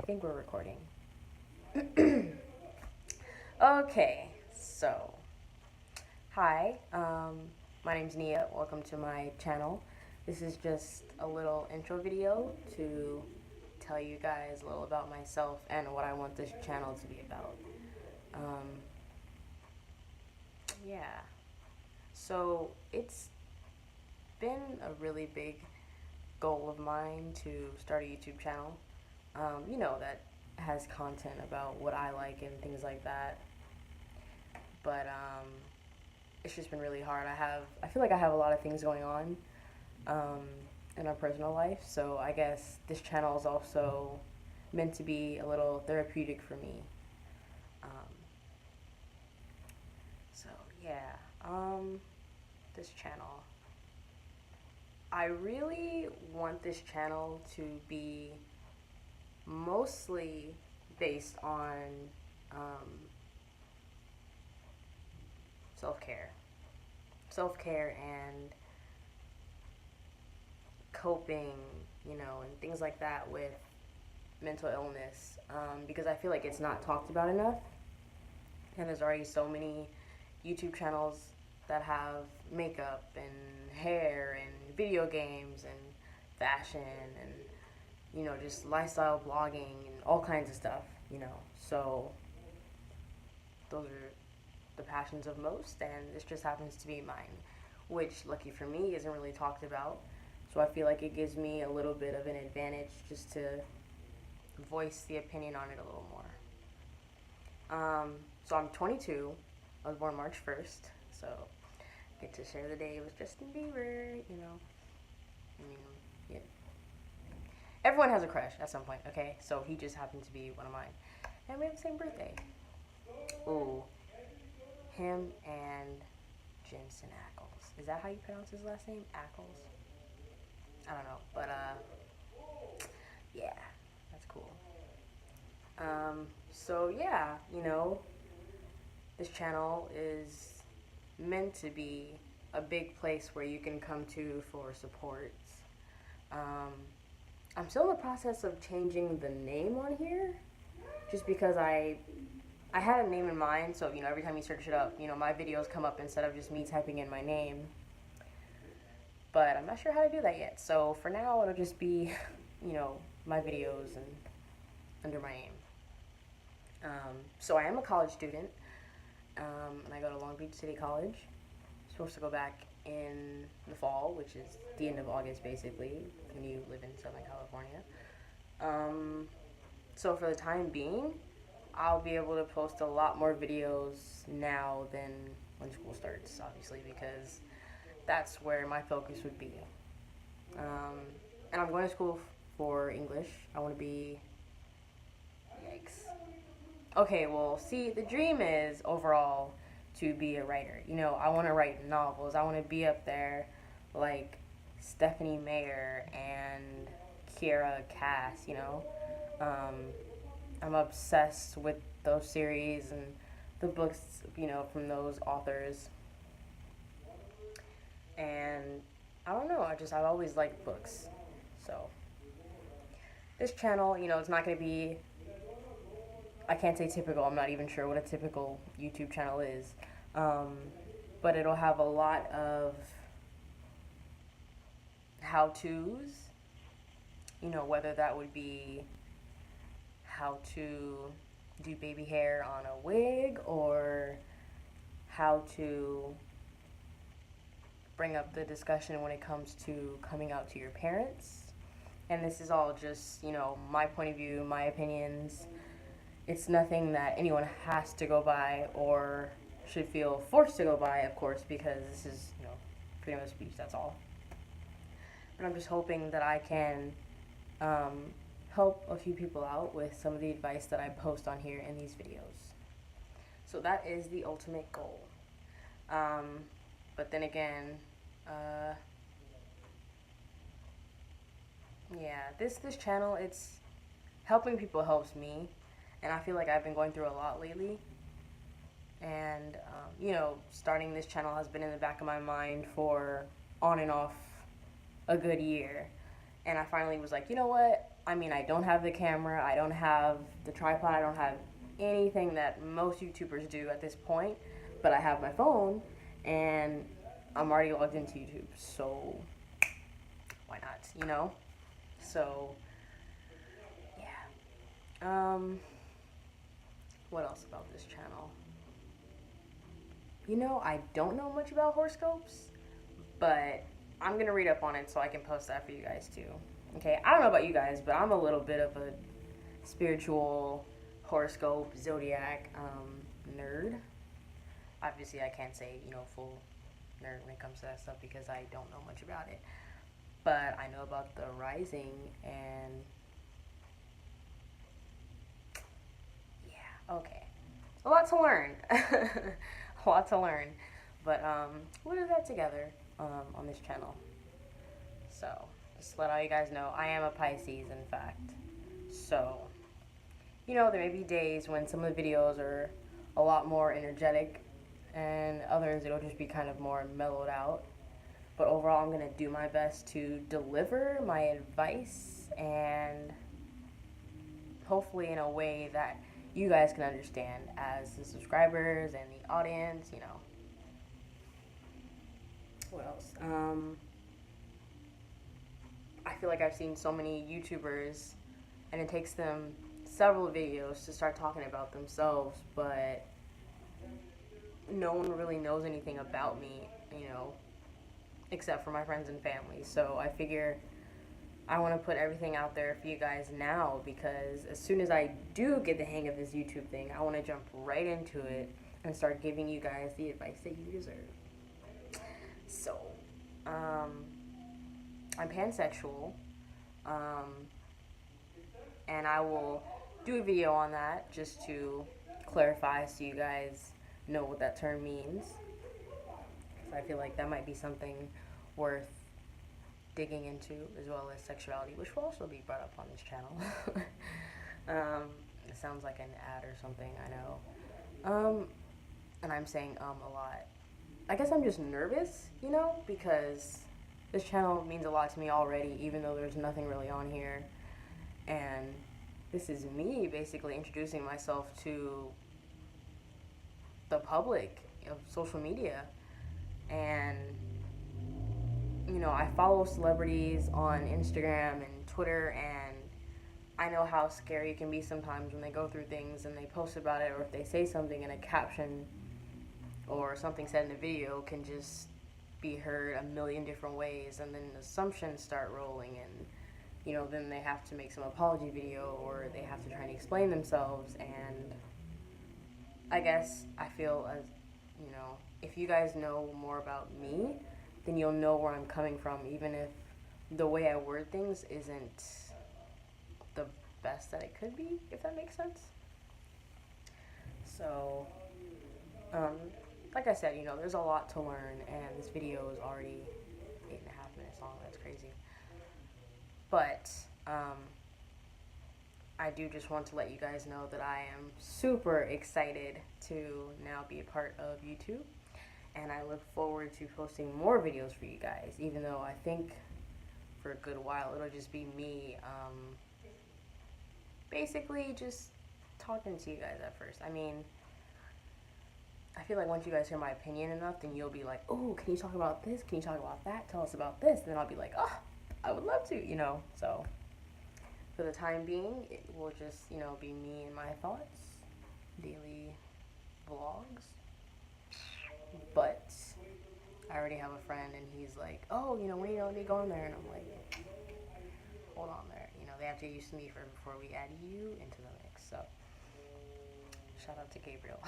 think we're recording. Okay, so hi, my name's Nia. Welcome to my channel. This is just a little intro video to tell you guys a little about myself and what I want this channel to be about. Yeah, so it's been a really big goal of mine to start a YouTube channel. That has content about what I like and things like that. But it's just been really hard. I feel like I have a lot of things going on in my personal life, so I guess this channel is also meant to be a little therapeutic for me. So yeah, this channel. I really want this channel to be mostly based on self-care. Self-care and coping, and things like that with mental illness, because I feel like it's not talked about enough. And there's already so many YouTube channels that have makeup and hair and video games and fashion and just lifestyle blogging and all kinds of stuff. So those are the passions of most, and this just happens to be mine, which, lucky for me, isn't really talked about. So I feel like it gives me a little bit of an advantage just to voice the opinion on it a little more. So I'm 22. I was born March 1st, so I get to share the day with Justin Bieber. Yeah. Everyone has a crush at some point, okay? So he just happened to be one of mine. And we have the same birthday. Ooh. Him and Jensen Ackles. Is that how you pronounce his last name? Ackles? I don't know. But, yeah. That's cool. So, yeah, this channel is meant to be a big place where you can come to for support. I'm still in the process of changing the name on here, just because I had a name in mind, so, every time you search it up, my videos come up instead of just me typing in my name. But I'm not sure how to do that yet, so for now, it'll just be, my videos and under my name. So I am a college student, and I go to Long Beach City College. I'm supposed to go back in the fall, which is the end of August, basically, when you live in Southern California. So for the time being, I'll be able to post a lot more videos now than when school starts, obviously, because that's where my focus would be. And I'm going to school for English. I want to be... Yikes. Okay, well, see, the dream is overall to be a writer. I want to write novels. I want to be up there like Stephanie Meyer and Kiera Cass, I'm obsessed with those series and the books, from those authors. And I don't know, I've always liked books. So this channel, it's not going to be, I can't say typical, I'm not even sure what a typical YouTube channel is. But it'll have a lot of how-tos, whether that would be how to do baby hair on a wig, or how to bring up the discussion when it comes to coming out to your parents. And this is all just, my point of view, my opinions. It's nothing that anyone has to go by or should feel forced to go by, of course, because this is, freedom of speech, that's all. But I'm just hoping that I can help a few people out with some of the advice that I post on here in these videos. So that is the ultimate goal. But then again, yeah, this channel, it's helping people helps me, and I feel like I've been going through a lot lately. And starting this channel has been in the back of my mind for on and off a good year. And I finally was like, you know what? I mean, I don't have the camera, I don't have the tripod, I don't have anything that most YouTubers do at this point, but I have my phone and I'm already logged into YouTube, so why not, you know? So, yeah. What else about this channel? You know, I don't know much about horoscopes, but I'm gonna read up on it so I can post that for you guys too. Okay, I don't know about you guys, but I'm a little bit of a spiritual horoscope zodiac nerd. Obviously, I can't say full nerd when it comes to that stuff because I don't know much about it. But I know about the rising and yeah, okay, a lot to learn, a lot to learn. But we'll do that together on this channel. So just to let all you guys know, I am a Pisces, in fact. So there may be days when some of the videos are a lot more energetic, and others it'll just be kind of more mellowed out. But overall, I'm gonna do my best to deliver my advice and hopefully in a way that you guys can understand as the subscribers and the audience. What else? I feel like I've seen so many YouTubers, and it takes them several videos to start talking about themselves, but no one really knows anything about me, except for my friends and family. So I figure I want to put everything out there for you guys now, because as soon as I do get the hang of this YouTube thing, I want to jump right into it and start giving you guys the advice that you deserve. So, I'm pansexual, and I will do a video on that just to clarify so you guys know what that term means. So I feel like that might be something worth digging into, as well as sexuality, which will also be brought up on this channel. It sounds like an ad or something, I know. And I'm saying a lot. I guess I'm just nervous, because this channel means a lot to me already, even though there's nothing really on here. And this is me basically introducing myself to the public of social media. And I follow celebrities on Instagram and Twitter, and I know how scary it can be sometimes when they go through things and they post about it, or if they say something in a caption or something said in a video can just be heard a million different ways, and then assumptions start rolling, and then they have to make some apology video, or they have to try and explain themselves. And I guess I feel as if you guys know more about me, then you'll know where I'm coming from, even if the way I word things isn't the best that it could be, if that makes sense. So, like I said, there's a lot to learn, and this video is already 8.5 minutes long. That's crazy. But, I do just want to let you guys know that I am super excited to now be a part of YouTube. And I look forward to posting more videos for you guys, even though I think for a good while it'll just be me basically just talking to you guys at first. I mean, I feel like once you guys hear my opinion enough, then you'll be like, oh, can you talk about this? Can you talk about that? Tell us about this. And then I'll be like, oh, I would love to, So for the time being, it will just, be me and my thoughts, daily vlogs. But I already have a friend, and he's like, oh, when are you going to be going there? And I'm like, hold on there. They have to get used to me before we add you into the mix. So shout out to Gabriel.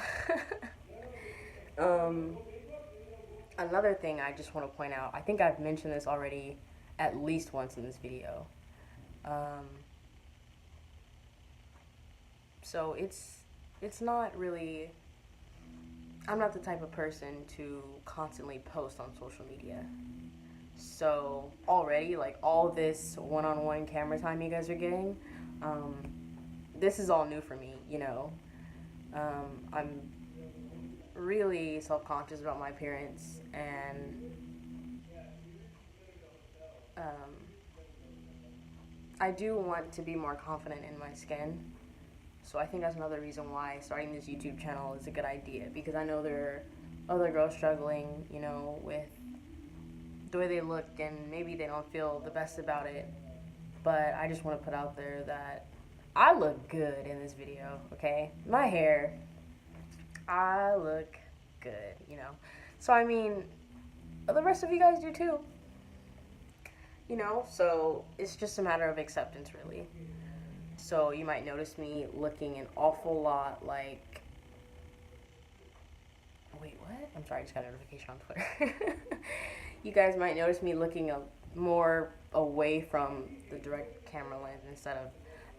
Another thing I just want to point out, I think I've mentioned this already at least once in this video. So it's not really, I'm not the type of person to constantly post on social media. So already, like, all this one-on-one camera time you guys are getting, this is all new for me, I'm really self-conscious about my appearance, and I do want to be more confident in my skin. So I think that's another reason why starting this YouTube channel is a good idea, because I know there are other girls struggling, you know, with the way they look, and maybe they don't feel the best about it. But I just want to put out there that I look good in this video, okay? My hair, I look good, you know? So, I mean, the rest of you guys do too, you know? So, it's just a matter of acceptance, really. So, you might notice me looking an awful lot like. Wait, what? I'm sorry, I just got a notification on Twitter. You guys might notice me looking more away from the direct camera lens instead of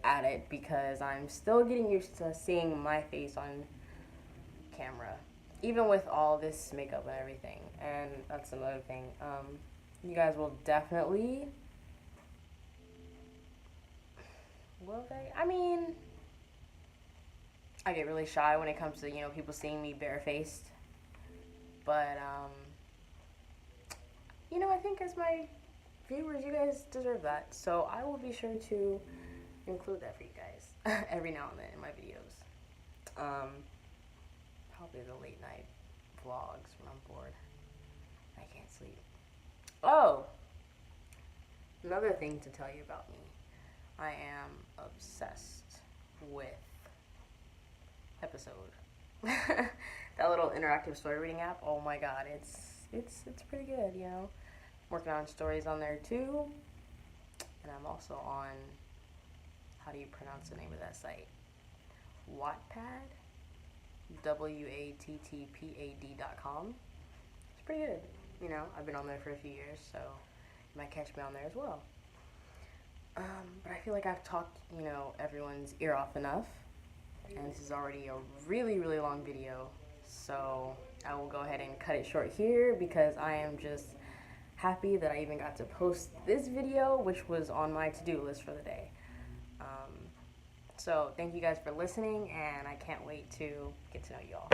at it, because I'm still getting used to seeing my face on camera, even with all this makeup and everything. And that's another thing. You guys will definitely. Will they? I mean, I get really shy when it comes to, you know, people seeing me barefaced. But, you know, I think as my viewers, you guys deserve that. So I will be sure to include that for you guys every now and then in my videos. Probably the late night vlogs when I'm bored. I can't sleep. Oh, another thing to tell you about me. I am obsessed with Episode. That little interactive story reading app. Oh my god, it's pretty good, you know. I'm working on stories on there too. And I'm also on, how do you pronounce the name of that site? Wattpad? WATTPAD.com. It's pretty good. You know, I've been on there for a few years, so you might catch me on there as well. But I feel like I've talked, you know, everyone's ear off enough. And this is already a really, really long video. So I will go ahead and cut it short here, because I am just happy that I even got to post this video, which was on my to-do list for the day. So thank you guys for listening, and I can't wait to get to know you all.